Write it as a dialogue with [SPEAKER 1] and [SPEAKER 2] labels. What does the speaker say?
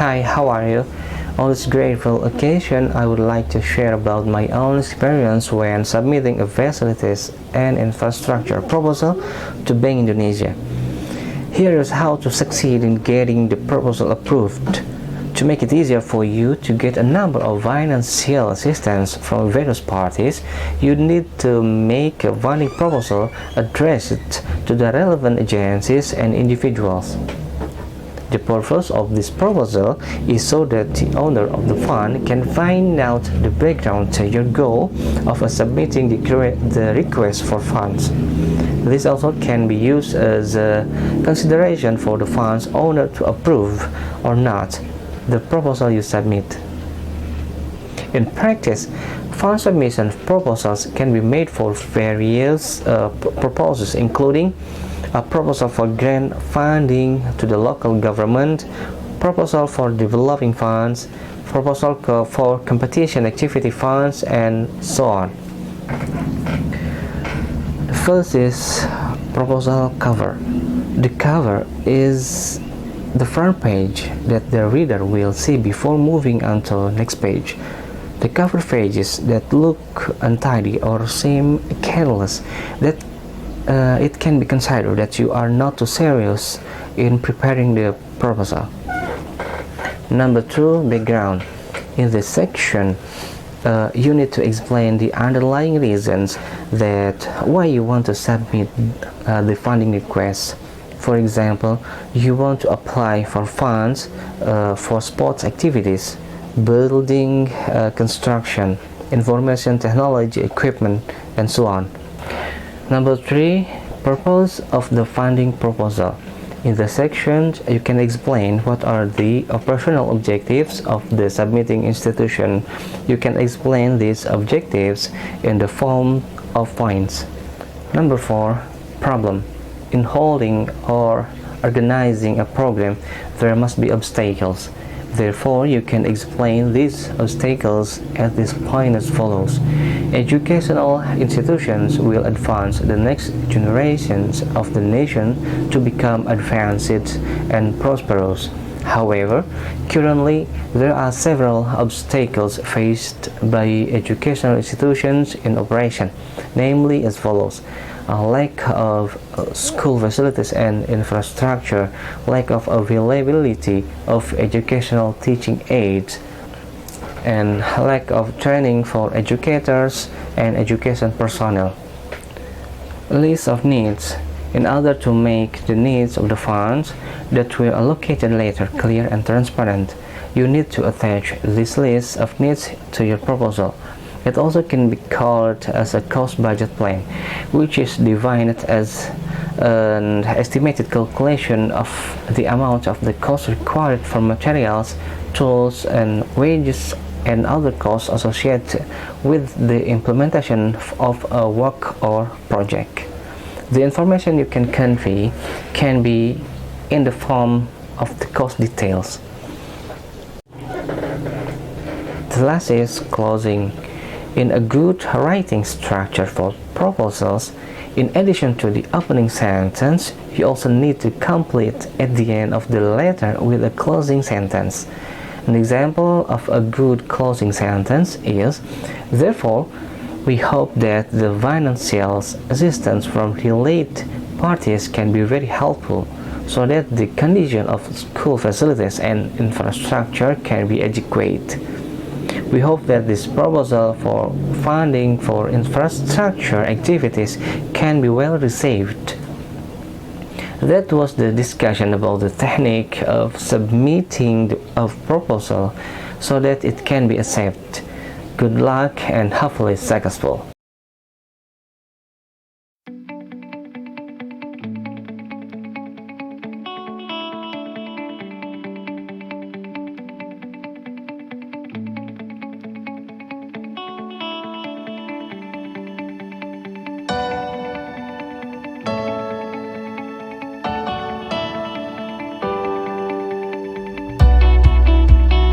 [SPEAKER 1] Hi, how are you? On this grateful occasion, I would like to share about my own experience when submitting a facilities and infrastructure proposal to Bank Indonesia. Here is how to succeed in getting the proposal approved. To make it easier for you to get a number of financial assistance from various parties, you need to make a funding proposal addressed to the relevant agencies and individuals. The purpose of this proposal is so that the owner of the fund can find out the background to your goal of submitting the request for funds. This also can be used as a consideration for the fund's owner to approve or not the proposal you submit. In practice, fund submission proposals can be made for various purposes, including a proposal for grant funding to the local government, proposal for developing funds, proposal for competition activity funds, and so on. The first is proposal cover. The cover is the front page that the reader will see before moving on to the next page. The cover pages that look untidy or seem careless, that it can be considered that you are not too serious in preparing the proposal. Number 2, background. In this section, you need to explain the underlying reasons that why you want to submit the funding request. For example, you want to apply for funds for sports activities, building construction, information technology equipment, and so on. Number 3, purpose of the funding proposal. In the section, you can explain what are the operational objectives of the submitting institution. You can explain these objectives in the form of points. Number 4, problem. In holding or organizing a program, there must be obstacles. Therefore, you can explain these obstacles at this point as follows. Educational institutions will advance the next generations of the nation to become advanced and prosperous. However, currently, there are several obstacles faced by educational institutions in operation, namely as follows. A lack of school facilities and infrastructure, lack of availability of educational teaching aids, and lack of training for educators and education personnel. List of needs. In order to make the needs of the funds that were allocated later clear and transparent, you need to attach this list of needs to your proposal. It also can be called as a cost budget plan, which is defined as an estimated calculation of the amount of the cost required for materials, tools, and wages and other costs associated with the implementation of a work or project. The information you can convey can be in the form of the cost details. The last is closing. In a good writing structure for proposals, in addition to the opening sentence, you also need to complete at the end of the letter with a closing sentence. An example of a good closing sentence is, therefore, we hope that the financial assistance from related parties can be very helpful so that the condition of school facilities and infrastructure can be adequate. We hope that this proposal for funding for infrastructure activities can be well received. That was the discussion about the technique of submitting a proposal so that it can be accepted. Good luck and hopefully successful.